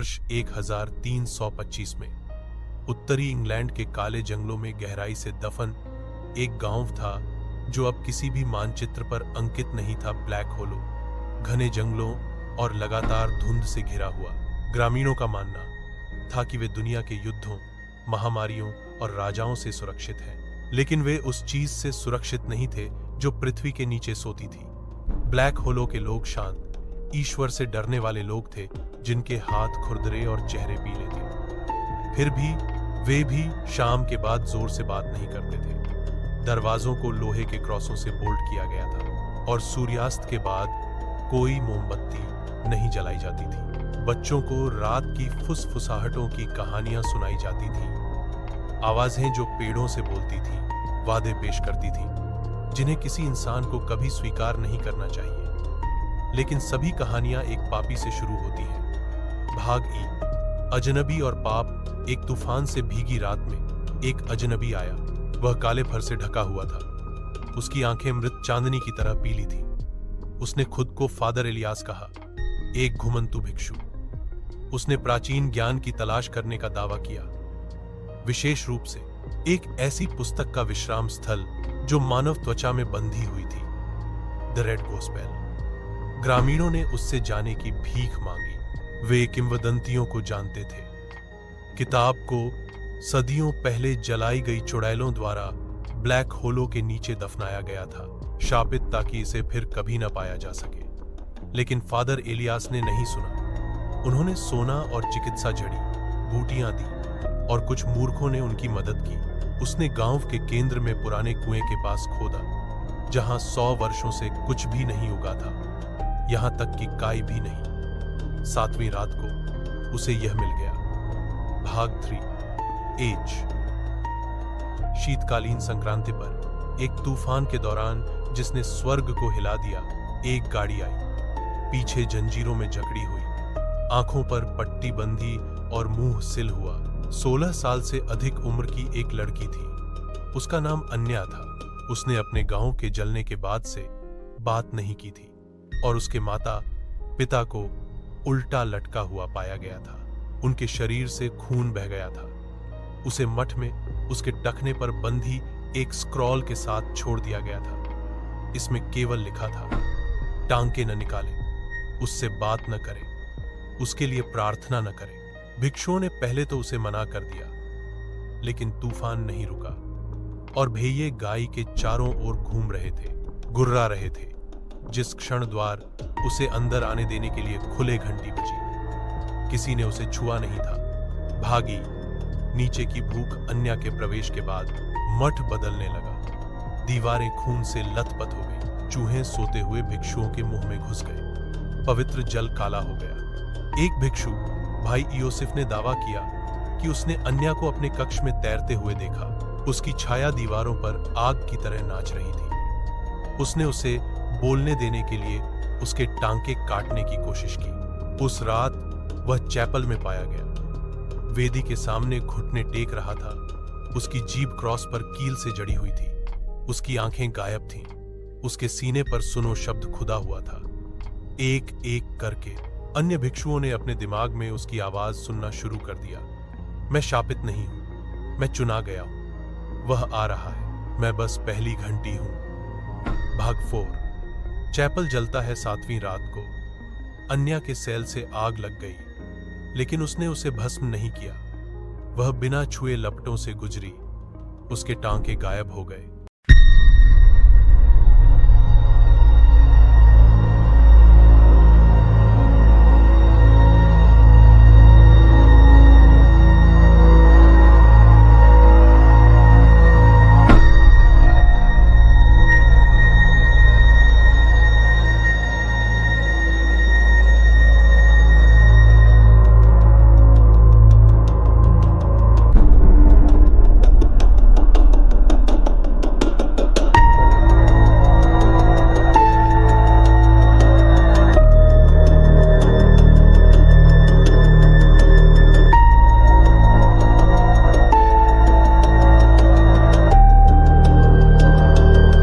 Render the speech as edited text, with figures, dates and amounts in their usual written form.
वर्ष 1325 में उत्तरी इंग्लैंड के काले जंगलों में गहराई से दफन एक गांव था जो अब किसी भी मानचित्र पर अंकित नहीं था। ब्लैक होलो घने जंगलों और लगातार धुंध से घिरा हुआ। ग्रामीणों का मानना था कि वे दुनिया के युद्धों, महामारियों और राजाओं से सुरक्षित हैं, लेकिन वे उस चीज से सुरक्षित नहीं थे जो पृथ्वी के नीचे सोती थी। ब्लैक होलो के लोग शांत, ईश्वर से डरने वाले लोग थे, जिनके हाथ खुरदरे और चेहरे पीले थे। फिर भी वे भी शाम के बाद जोर से बात नहीं करते थे। दरवाजों को लोहे के क्रॉसों से बोल्ट किया गया था और सूर्यास्त के बाद कोई मोमबत्ती नहीं जलाई जाती थी। बच्चों को रात की फुसफुसाहटों की कहानियां सुनाई जाती थी, आवाजें जो पेड़ों से बोलती थी, वादे पेश करती थी जिन्हें किसी इंसान को कभी स्वीकार नहीं करना चाहिए। लेकिन सभी कहानियां एक पापी से शुरू होती हैं। भाग ई। अजनबी और पाप। एक तूफान से भीगी रात में एक अजनबी आया। वह काले फर से ढका हुआ था। उसकी आंखें मृत चांदनी की तरह पीली थी। उसने खुद को फादर एलियास कहा, एक घुमंतु भिक्षु। उसने प्राचीन ज्ञान की तलाश करने का दावा किया, विशेष रूप से एक ऐसी पुस्तक का विश्राम स्थल जो मानव त्वचा में बंधी हुई थी, द रेड गॉस्पेल। ग्रामीणों ने उससे जाने की भीख मांगी। वे किंवदंतियों को जानते थे। किताब को सदियों पहले जलाई गई चुड़ैलों द्वारा ब्लैक होलो के नीचे दफनाया गया था, शापित ताकि इसे फिर कभी न पाया जा सके। लेकिन फादर एलियास ने नहीं सुना। उन्होंने सोना और चिकित्सा जड़ी बूटियां दी और कुछ मूर्खों ने उनकी मदद की। उसने गांव के केंद्र में पुराने कुएं के पास खोदा, जहां 100 वर्षों से कुछ भी नहीं उगा था, यहां तक कि काई भी नहीं। 7वीं रात को उसे यह मिल गया। भाग 3 एज। शीतकालीन संक्रांति पर एक तूफान के दौरान जिसने स्वर्ग को हिला दिया, एक गाड़ी आई, पीछे जंजीरों में जकड़ी हुई, आंखों पर पट्टी बंधी और मुंह सिल हुआ। 16 साल से अधिक उम्र की एक लड़की थी। उसका नाम अन्या था। उसने अपने गांव के जलने के बाद से बात नहीं की थी और उसके माता पिता को उल्टा लटका हुआ पाया गया था। उनके शरीर से खून बह गया था। उसे मठ में उसके टखने पर बंधी एक स्क्रॉल के साथ छोड़ दिया गया था। इसमें केवल लिखा था, टांके न निकाले, उससे बात न करें, उसके लिए प्रार्थना न करें। भिक्षुओं ने पहले तो उसे मना कर दिया, लेकिन तूफान नहीं रुका और भेइये गाय के चारों ओर घूम रहे थे, गुर्रा रहे थे। जिस क्षण द्वार उसे अंदर आने देने के लिए खुले, घंटी बजी। किसी ने उसे छुआ नहीं था। भागी। नीचे की भूख अन्या के प्रवेश के बाद मठ बदलने लगा। दीवारें खून से लथपथ हो गई। चूहे सोते हुए भिक्षुओं के मुंह में घुस गए। पवित्र जल काला हो गया। एक भिक्षु, भाई योसेफ ने दावा किया कि उसने अन्या को अपने कक्ष में तैरते हुए देखा। उसकी छाया दीवारों पर आग की तरह नाच रही थी। उसने उसे बोलने देने के लिए उसके टांके काटने की कोशिश की। उस रात वह चैपल में पाया गया। वेदी के सामने घुटने टेक रहा था। उसकी जीभ क्रॉस पर कील से जड़ी हुई थी। उसकी आंखें गायब थीं। उसके सीने पर सुनो शब्द खुदा हुआ था। एक एक करके अन्य भिक्षुओं ने अपने दिमाग में उसकी आवाज सुनना शुरू कर दिया। मैं शापित नहीं हूं, मैं चुना गया हूं। वह आ रहा है, मैं बस पहली घंटी हूं। भाग 4। चैपल जलता है 7वीं रात को। अन्या के सेल से आग लग गई, लेकिन उसने उसे भस्म नहीं किया। वह बिना छुए लपटों से गुजरी। उसके टांके गायब हो गए।